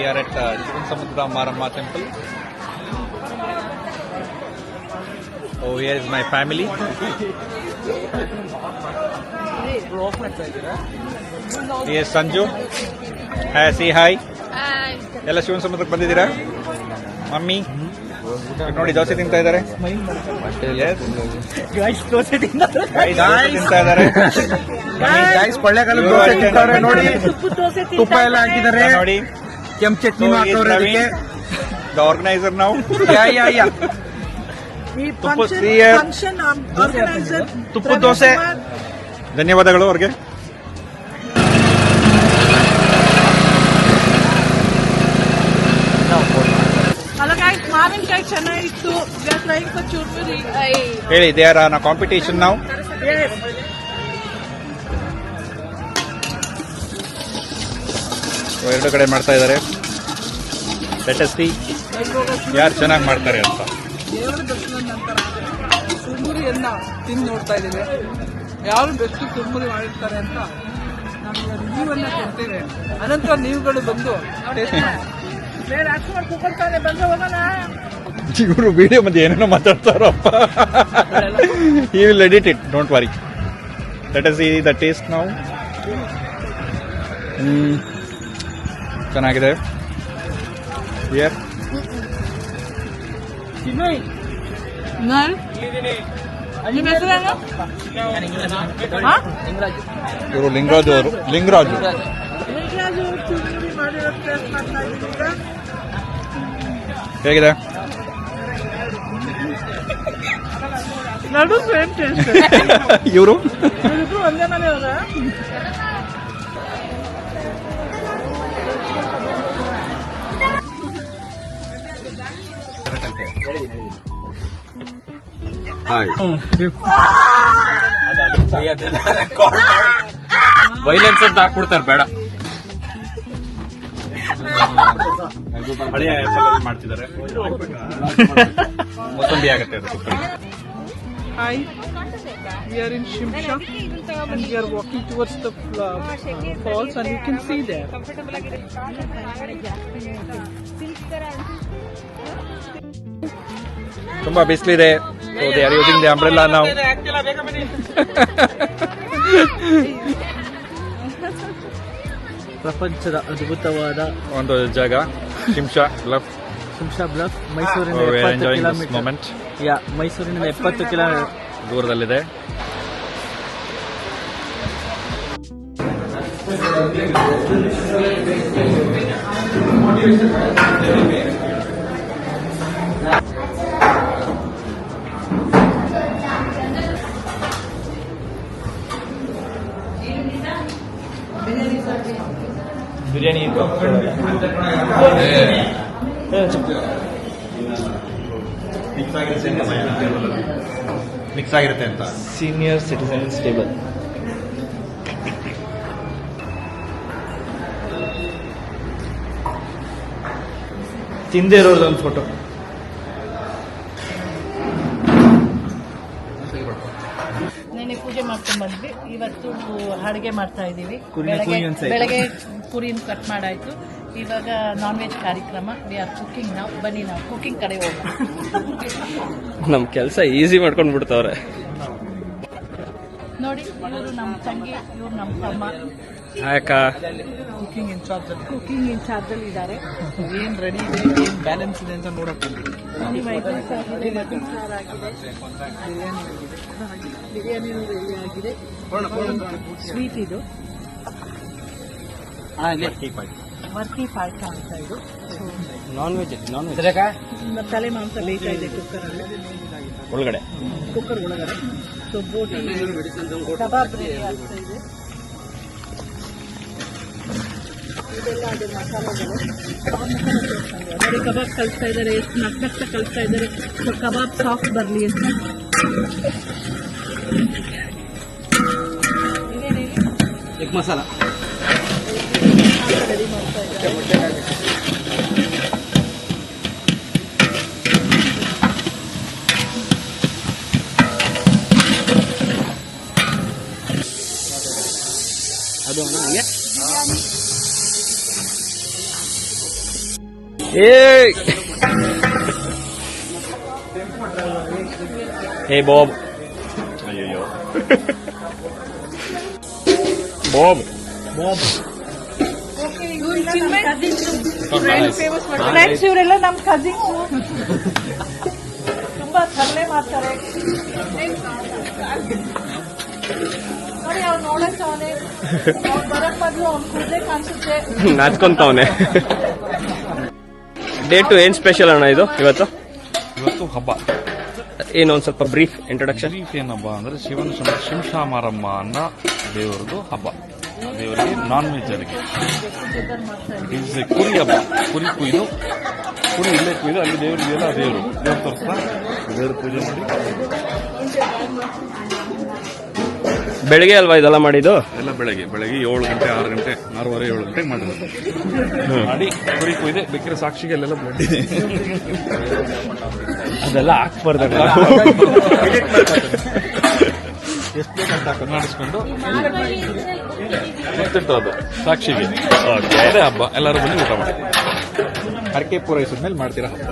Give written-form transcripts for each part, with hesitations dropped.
are at Samudra Maramma temple. Oh, here is my family. Yes, Sanju. Hi, say hi. Hi. ಎಲ್ಲ ಶಿವನ ಸಮುದ್ರಕ್ಕೆ ಬಂದಿದ್ದೀರಾ? Mummy ನೋಡಿ ದೋಸೆ ತಿಂತಾ ಇದ್ದಾರೆ. ದೋಸೆ ತಿಂತಾ ಇದ್ದಾರೆ. ಕೊಳ್ಳೆಗಾಲ ದೋಸೆ ತಿಂತಾರೆ ನೋಡಿ. ತುಪ್ಪ ಎಲ್ಲ ಹಾಕಿದ್ದಾರೆ ನೋಡಿ. ಕೆಂಪು ಚಟ್ನಿ ಹಾಕೋರೆ. ದ ಆರ್ಗನೈಸರ್ ನಾವು. ತುಪ್ಪ ದೋಸೆ. ಧನ್ಯವಾದಗಳು ಅವ್ರಿಗೆ. ಮಾವಿನಕಾಯಿ ಚೆನ್ನಾಗಿತ್ತು. ಚೂರ್ಮುರಿ ಹೇಳಿ, they are on a competition ನಾವು. ಎರಡು ಕಡೆ ಮಾಡ್ತಾ ಇದ್ದಾರೆ. ಲೆಟ್ ಅಸ್ ಸಿ ಯಾರು ಚೆನ್ನಾಗಿ ಮಾಡ್ತಾರೆ ಅಂತ. ದೇವರ ದರ್ಶನ ನಂತರ ಚುರುಮುರಿಯನ್ನ ತಿಂದು ನೋಡ್ತಾ ಇದ್ದೀವಿ. ಯಾರು ಬೆಸ್ಟ್ ಚುರುಮುರಿ ಮಾಡಿರ್ತಾರೆ ಅಂತ ನಾವು ರಿವ್ಯೂವನ್ನ ಕೊಡ್ತೇವೆ. ಅನಂತರ ನೀವುಗಳು ಬಂದು ಟೇಸ್ಟ್ ಮಾಡಿ. ಇವರು ವಿಡಿಯೋ ಮಧ್ಯೆ ಏನೇನೋ ಮಾತಾಡ್ತಾರಪ್ಪ. He will edit it, don't worry. Let us see the taste ನಾವು. ಚೆನ್ನಾಗಿದೆ. ಹಿಯರ್ ಇವರು ಲಿಂಗರಾಜು ಅವರು. ಲಿಂಗರಾಜು ಹೇಗಿದೆ? ಇವರು ಒಂದೇ ಮನೆ ಹೋದ. ವೈಲೆನ್ಸ್ ಅಂತ ಹಾಕ್ಬಿಡ್ತಾರೆ, ಬೇಡ. ಹಳೆಯ ಮಾಡ್ತಿದ್ದಾರೆ. ಮೊಸಂಬಿ ಆಗುತ್ತೆ ಅದು. Hi, we are in Shimsha and we are walking towards the falls and you can see there. ತುಂಬಾ ಬಿಸಿಲಿದೆ. So they are using the umbrella now. ಪ್ರಪಂಚದ ಅದ್ಭುತವಾದ ಒಂದು ಜಾಗ ಶಿಂಷಾ ಬ್ಲಫ್. ಶಿಂಷಾ ಬ್ಲಫ್ ಮೈಸೂರಿನ 70 ಕಿಲೋಮೀಟರ್. ಮೈಸೂರಿನಿಂದ 70 ಕಿಲೋಮೀಟರ್ ದೂರದಲ್ಲಿದೆ. ಬಿರಿಯಾನಿ ಮಿಕ್ಸ್ ಆಗಿರುತ್ತೆ ಅಂತ. Senior citizens table. ತಿಂದೇ ಇರೋದೊಂದು ಫೋಟೋ. ನೆನೆ ಪೂಜೆ ಮಾಡ್ಕೊಂಡ್ ಬಂದ್ವಿ. ಇವತ್ತು ಅಡುಗೆ ಮಾಡ್ತಾ ಇದ್ದೀವಿ. ಬೆಳಗ್ಗೆ ಪುರಿನ ಕಟ್ ಮಾಡಾಯ್ತು. ಇವಾಗ ನಾನ್ ವೆಜ್ ಕಾರ್ಯಕ್ರಮ. ವಿ ಆರ್ ಕುಕಿಂಗ್ ನಾವು. ಬನ್ನಿ ನಾವು ಕುಕಿಂಗ್ ಕಡೆ ಹೋಗೋಣ. ನಮ್ ಕೆಲಸ ಈಸಿ ಮಾಡ್ಕೊಂಡ್ ಬಿಡ್ತಾವ್ರೆ ನೋಡಿ. ಇವರು ನಮ್ಮ ತಂಗಿ, ಇವ್ರು ನಮ್ಮ ತಮ್ಮ. ಕುಕಿಂಗ್ ಇನ್ ಚಾರ್ಜ್ ಅಲ್ಲಿ ಇದ್ದಾರೆ. ಏನ್ ರೆಡಿ ಇದೆ, ಏನ್ ಬ್ಯಾಲೆನ್ಸ್ ಇದೆ ಅಂತ ನೋಡಕ್ ಬಿರಿಯಾನಿ ರೆಡಿ ಆಗಿದೆ. ಸ್ವೀಟ್ ಇದು ವರ್ಕಿ ಪಾಯಸ ಅಂತ. ಇದು ನಾನ್ ವೆಜ್ ತಲೆ ಮಾಂಸ ಬೇಯ್ತಾ ಇದೆ ಒಳಗಡೆ, ಕುಕ್ಕರ್ ಒಳಗಡೆ. ಸೊ ಬೋಟಿ ಕಬಾಬ್ ರೆಡಿ ಆಗ್ತಾ ಇದೆ. ಇದೆಲ್ಲ ಅದೇ ಮಸಾಲೆಗಳು. ನೋಡಿ ಕಬಾಬ್ ಕಲಿಸ್ತಾ ಇದ್ದಾರೆ. ಎಷ್ಟು ನಗ್ನಗ್ತ ಕಲಿಸ್ತಾ ಇದ್ದಾರೆ. ಸೊ ಕಬಾಬ್ ಸಾಫ್ಟ್ ಬರಲಿ ಅಂತ. ಎಗ್ ಮಸಾಲ ರೆಡಿ ಮಾಡ್ತಾ ಇದ್ದಾರೆ. ಅದು Hey Bob. Bob. ಫ್ರೆಂಡ್ಸ್ ಇವರೆಲ್ಲ ನಮ್ಮ ಕಸಿನ್ಸ್ ತುಂಬಾ ತರಲೆ ಮಾಡ್ತಾರೆ ನೋಡಿ ಅವ್ನು ನೋಡಕ್ ಅವನೇ ಬರಕ್ ಬದಲು ಅವ್ನು ಕೂದಲೇ ಕಾಣಿಸುತ್ತೆ. ನಾಚ್ಕೊಂತವನೆ. ಡೇಟು ಏನ್ ಸ್ಪೆಷಲ್ ಅಣ್ಣ ಇದು ಇವತ್ತು ಹಬ್ಬ ಏನು ಒಂದ್ ಸ್ವಲ್ಪ ಬ್ರೀಫ್ ಇಂಟ್ರೊಡಕ್ಷನ್. ಬ್ರೀಫ್ ಏನಬ್ಬ ಅಂದ್ರೆ ಶಿಂಶಾಮಾರಮ್ಮ ಅನ್ನೋ ದೇವರದು ಹಬ್ಬ. ದೇವರಿಗೆ ನಾನ್ ವೆಜ್ ಅಡಿಗೆ. ಇಟ್ ಈಸ್ ಎ ಕುರಿ ಹಬ್ಬ. ಕುರಿ ಕುಯ್ದು ಇಲ್ಲೇ ಕುಯ್ದು ಅಲ್ಲಿ ದೇವರಿಗೆಲ್ಲ ದೇವರು ತೋರಿಸ್ತಾ ದೇವ್ರ ಪೂಜೆ ಮಾಡಿ ಬೆಳಿಗ್ಗೆ ಅಲ್ವಾ ಇದೆಲ್ಲ ಮಾಡಿದ್ದು? ಎಲ್ಲ ಬೆಳಗ್ಗೆ 7 ಗಂಟೆ 6 ಗಂಟೆ 6:30 7 ಗಂಟೆಗೆ ಮಾಡಿರೋದು. ಮಾಡಿ ಕುರಿ ಕುಯ್ದೆ ಬೇಕಿರೋ ಸಾಕ್ಷಿಗೆ ಅಲ್ಲೆಲ್ಲ ಬ್ಲಡ್ ಇದೆ. ಅದೆಲ್ಲ ಹಾಕ್ಬಾರ್ದ ಮಾಡಿಸ್ಕೊಂಡು ಗೊತ್ತಿರ್ತದೆ ಸಾಕ್ಷಿಗೆ. ಅದೇ ಹಬ್ಬ. ಎಲ್ಲರೂ ಬನ್ನಿ ಊಟ ಮಾಡಿ. ಹರಕೆ ಪೂರೈಸಿದ್ಮೇಲೆ ಮಾಡ್ತೀರಾ ಹಬ್ಬ.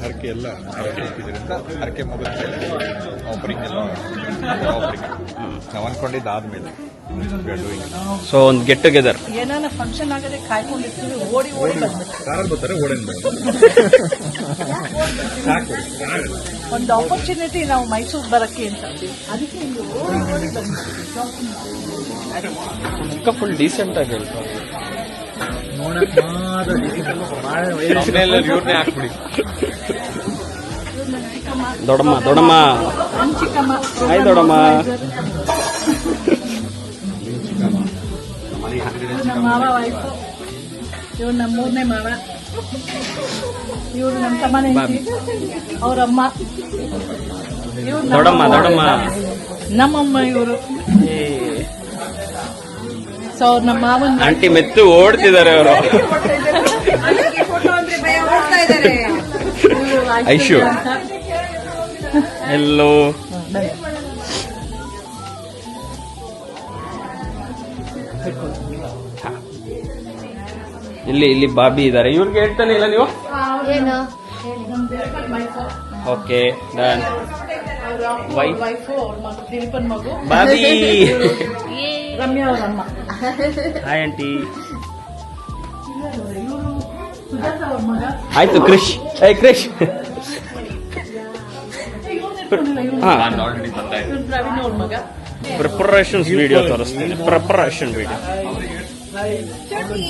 ಹರಕೆ ಎಲ್ಲ ಹರಕೆ ಇಟ್ಟಿದ್ರಿಂದ ಹರಕೆ ಮುಗಿದ ಮೇಲೆ ಆಫರಿಂಗ್ ಎಲ್ಲ ಆಫರಿಂಗ್ ನಾವು ಅನ್ಕೊಂಡಿದ್ದು ಆದ್ಮೇಲೆ. ಸೊ ಒಂದು ಗೆಟ್ ಟುಗೆದರ್. ಏನಾನ ಫಂಕ್ಷನ್ ಆಗದೆ ಕಾಯ್ಕೊಂಡಿರ್ತೀವಿ, ಓಡಿ ಬಂದ್ಬಿಟ್ಟು ಕಾರಲ್ಲಿ ಬರ್ತಾರೆ ಓಡೇನ್ ಸಾಕು. ಒಂದು ಆಪರ್ಚುನಿಟಿ ನಾವು ಮೈಸೂರು ಬರಕ್ಕೆ ಅಂತ ಅದಕ್ಕೆ ಇಲ್ಲಿ ಓಡಿ ಬಂದ್ಬಿಟ್ಟು ಫುಲ್ ಡೀಸೆಂಟ್ ಆಗಿ ಹೇಳ್ತಾರೆ. ಇವ್ರನ್ನೇ ಹಾಕ್ಬಿಡಿ. ದೊಡ್ಡಮ್ಮ ಚಿಕ್ಕಮ್ಮ ಹಾಯ್ ದೊಡ್ಡಮ್ಮ. ನಮ್ಮ ಮಾವ ವೈಫು, ಇವ್ರು ನಮ್ಮ 3ನೇ ಮಾವ, ಇವ್ರು ನಮ್ಮ ತಮ್ಮನೇ, ಅವ್ರಮ್ಮ, ಇವ್ರು ದೊಡ್ಡಮ್ಮ ನಮ್ಮಮ್ಮ, ಇವರು ಸೊ ಅವ್ರು ನಮ್ಮ ಮಾವನ್ ಆಂಟಿ ಮೆತ್ತು ಓಡ್ತಿದ್ದಾರೆ ಅವರು. ಐಶು ಎಲ್ಲೋ ಇಲ್ಲಿ ಬಾಬಿ ಇದ್ದಾರೆ. ಇವ್ರಿಗೆ ಹೇಳ್ತಾನೆ ಇಲ್ಲ ನೀವು? Okay done. ವೈಫು ಅವ್ರ ಮಗು ದಿಲೀಪನ್ ಮಗು ಬಾಬಿ. ರಮ್ಯಾ ಅವರಮ್ಮ. Hi aunty. ಸುಜಾತ ಅವ್ರ ಮಗ. ಆಯ್ತು ಕ್ರಿಶ್. ಕ್ರಿಶ್ ಹಾ ಪ್ರವೀಣ್ ಅವ್ರ ಮಗ. ಪ್ರಿಪರೇಷನ್ಸ್ ವಿಡಿಯೋ ತೋರಿಸ್ತೀನಿ. ಪ್ರಿಪರೇಷನ್ ವಿಡಿಯೋ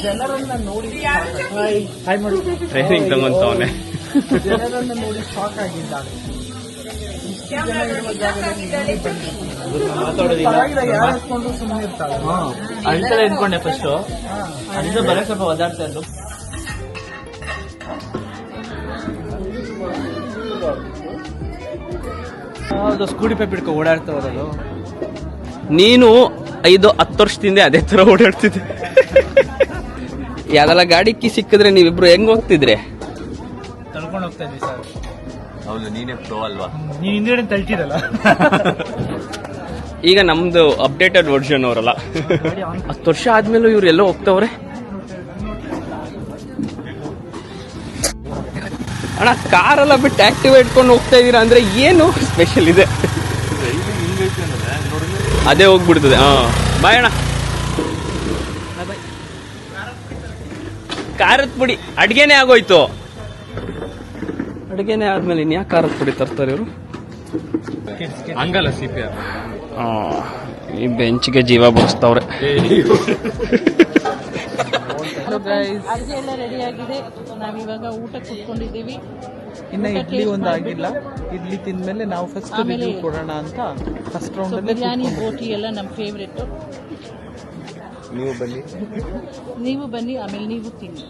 ಜನರನ್ನ ನೋಡಿ ಟ್ರೈನಿಂಗ್ ತಗೊಂತವನೆ. ಜನರನ್ನ ನೋಡಿ ಶಾಕ್ ಆಗಿದ್ದಾರೆ. ಯಾರು ಎತ್ಕೊಂಡ್ರು ಸುಮ್ಮನೆ ಇರ್ತಾಳೆ. ಅಳ್ತಾರೆ ಅನ್ಕೊಂಡೆ ಫಸ್ಟ್, ಅಲ್ಲಿಂದ ಬರೋ ಸ್ವಲ್ಪ ಒದಾಡ್ತಾ ಇದ್ರು. ಹೌದು, ಸ್ಕೂಟಿ ಪೈಪ್ ಹಿಡ್ಕೊ ಓಡಾಡ್ತಾ ಹೋದಳು. ನೀನು 5-10 ವರ್ಷದಿಂದ ಅದೇ ತರ ಓಡಾಡ್ತಿದ್ದೆ. ಯಾವ್ದೆಲ್ಲ ಗಾಡಿ ಕಿ ಸಿಕ್ಕಿದ್ರೆ ನೀವಿಬ್ರು ಹೆಂಗ್ ಹೋಗ್ತಿದ್ರೆ? ತಳ್ಕೊಂಡು ಹೋಗ್ತಾ ಇದ್ವಿ ಸರ್. ಹೌದು, ನೀನೇ ಪ್ರೋ ಅಲ್ವಾ? ನೀನ್ ಹಿಂದ್ಗಡೆ ತಳ್ತಿರಲ್ಲ. ಈಗ ನಮ್ದು ಅಪ್ಡೇಟೆಡ್ ವರ್ಷನ್ ಅವರಲ್ಲ. 10 ವರ್ಷ ಆದ್ಮೇಲೂ ಇವ್ರು ಎಲ್ಲೋ ಹೋಗ್ತವ್ರೆ. ಅಣ್ಣ ಕಾರೆಲ್ಲ ಬಿಟ್ಟು ಆಕ್ಟಿವ್ ಇಟ್ಕೊಂಡು ಹೋಗ್ತಾ ಇದೀರಾ ಅಂದ್ರೆ ಏನು ಸ್ಪೆಷಲ್ ಇದೆ? ಅದೇ ಹೋಗ್ಬಿಡ್ತದೆ. ಬಾಯ್ ಅಣ್ಣ. ಖಾರದ ಪುಡಿ ಅಡ್ಗೆನೆ ಆಗೋಯ್ತು. ಅಡ್ಗೆನೆ ಆದ್ಮೇಲೆ ಇನ್ಯಾಕೆ ಖಾರದ ಪುಡಿ ತರ್ತಾರೆ ಇವರು? ಹಂಗಲ್ಲ CPR. ಈ ಬೆಂಚ್ಗೆ ಜೀವ ಬಡಿಸ್ತಾವ್ರೆ. ಅಡುಗೆ ಎಲ್ಲ ರೆಡಿ ಆಗಿದೆ. ನಾವಿವಾಗ ಊಟಕ್ಕೆ ಕುತ್ಕೊಂಡಿದ್ದೀವಿ. ಇನ್ನ ಇಡ್ಲಿ ಒಂದು ಆಗಿಲ್ಲ. ಇಡ್ಲಿ ತಿಂದ್ಮೇಲೆ ನಾವು ಫಸ್ಟ್ ರಿವ್ಯೂ ಕೊಡೋಣ ಅಂತ ಫಸ್ಟ್ ರೌಂಡ್ ಅಲ್ಲಿ ಬಿರಿಯಾನಿ ಬೋಟಿ ಎಲ್ಲ ನಮ್ಮ ಫೇವ್ರೆಟ್. ನೀವು ಬನ್ನಿ ಆಮೇಲೆ ನೀವು ತಿನ್ನಿ.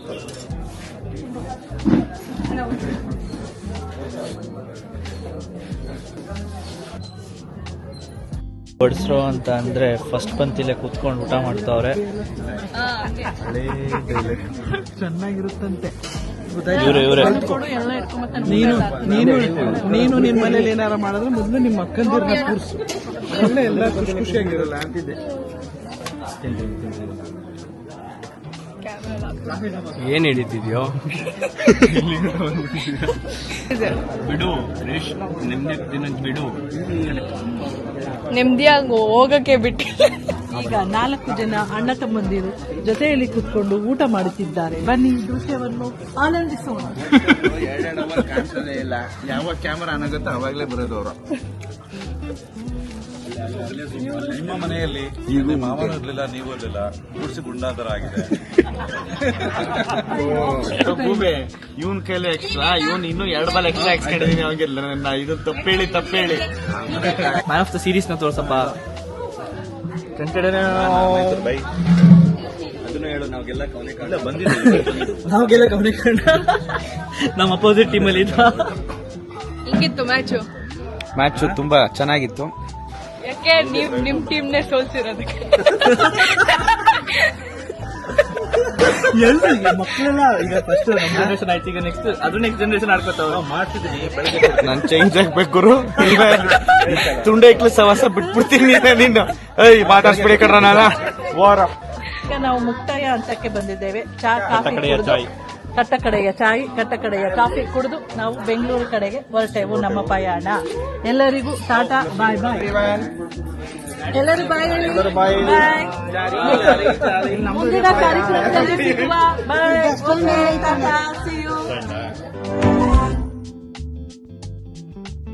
ಬಡಿಸ್ರೋ ಅಂತ ಅಂದ್ರೆ ಫಸ್ಟ್ ಪಂಕ್ತಿಲೆ ಕೂತ್ಕೊಂಡು ಊಟ ಮಾಡ್ತಾವ್ರೆ. ಚೆನ್ನಾಗಿರುತ್ತಂತೆ. ಇವ್ರೆ ಎಲ್ಲ ಇಟ್ಕೊಂಬತ್ತ ನೀನು ನಿನ್ ಮನೇಲಿ ಏನಾರ ಮಾಡಿದ್ರೆ ಮೊದಲು ನಿಮ್ಮ ಅಕ್ಕಂದಿರನ್ನ ಕೂರ್ಸು. ಒಳ್ಳೆ ಎಲ್ಲ ಖುಷಿಯಾಗಿರಲ್ಲ ಅಂತಿದ್ದೆ. ಏನ್ ಹಿಡಿತಿದ್ಯೋ ಬಿಡು ರೇಷ್ಮೆ ನೆಮ್ಮದಿ ದಿನ ಬಿಡು. ನೆಮ್ಮದಿಯಾಗಿ ಹೋಗಕ್ಕೆ ಬಿಟ್ಟಿಲ್ಲ. ಈಗ 4 ಜನ ಅಣ್ಣ ತಮ್ಮಂದಿರು ಜೊತೆಯಲ್ಲಿ ಕುತ್ಕೊಂಡು ಊಟ ಮಾಡುತ್ತಿದ್ದಾರೆ. ಬನ್ನಿ ಈ ದೃಶ್ಯವನ್ನು ಆನಂದಿಸೋಣ. 2 ಅವರ್ ಕಾಣಿಸೋದೇ ಇಲ್ಲ. ಯಾವಾಗ ಕ್ಯಾಮರಾ ಆನಾಗುತ್ತೆ ಅವಾಗಲೇ ಬರೋದು ಅವರು. ನಿಮ್ಮ ಮನೆಯಲ್ಲಿ ಈಗ ಮಾವನೂ ಇರ್ಲಿಲ್ಲ, ನೀವು ಇರ್ಲಿಲ್ಲ, ಗುಡ್ಸಿ ಗುಂಡಾದರ ಆಗಿದೆ. ಗೂಬೆ ಇವನ್ ಕೈಲಿ ಎಕ್ಸ್ಟ್ರಾ, ಇವನ್ ಇನ್ನೂ 2 ಬಾಲ್ ಎಕ್ಸ್ಟ್ರಾ ಹಾಕ್ಸ್ಕೊಂಡಿದೀನಿ ಅವಾಗಿಲ್ಲ. ನನ್ನ ಇದು ತಪ್ಪೇಳಿ ಮ್ಯಾನ್ ಆಫ್ ದ ಸೀರೀಸ್ ನ ತೋರ್ಸಪ್ಪ. ಬೈ ಅದನ್ನು ಹೇಳು. ನಾವೆಲ್ಲ ನಾವ್ಗೆಲ್ಲ ಕವನೆ ಕಂಡ ನಮ್ಮ ಅಪೋಸಿಟ್ ಟೀಮ್ ಅಲ್ಲಿ ಇದ್ದ. ಹಿಂಗಿತ್ತು ಮ್ಯಾಚ್ ತುಂಬಾ ಚೆನ್ನಾಗಿತ್ತು. ಯಾಕೆ ನಿಮ್ ಟೀಮ್ನೇ ಸೋಲ್ಸಿರೋದಕ್ಕೆ? ಮಕ್ಕಳೆಲ್ಲ ಈಗ ಫಸ್ಟ್ ನಮ್ಮ ಜನರೇಷನ್ ಆಯ್ತು, ಈಗ ನೆಕ್ಸ್ಟ್ ಜನರೇಷನ್ ಆಡ್ಕೊತಾವ. ನಾನ್ ಚೇಂಜ್ ಆಗ್ಬೇಕು. ತುಂಡೆ ಇಕ್ಲು ಸವಾಸ ಬಿಟ್ಬಿಡ್ತೀನಿ ನೀನು. ಮಾತಾಡ್ಸ್ಬಿಡಿ ಕಡ್ರ ನಾನ ವಾರ. ಈಗ ನಾವು ಮುಕ್ತಾಯ ಹಂತಕ್ಕೆ ಬಂದಿದ್ದೇವೆ. ಕಟ್ಟಕಡೆಯ ಚಾಯ್, ಕಟ್ಟಕಡೆಯ ಕಾಫಿ ಕುಡಿದು ನಾವು ಬೆಂಗಳೂರು ಕಡೆಗೆ ಹೊರಟೆವು ನಮ್ಮ ಪಯಣ. ಎಲ್ಲರಿಗೂ ಟಾಟಾ, ಬಾಯ್ ಬಾಯ್. ಎಲ್ಲರೂ ಬಾಯ್ ಹೇಳಿ. ಬಾಯ್. ಮುಂದಿನ ಕಾರ್ಯಕ್ರಮದಲ್ಲಿ ಸಿಗುವ. ಬಾಯ್. ಟಾಟಾ.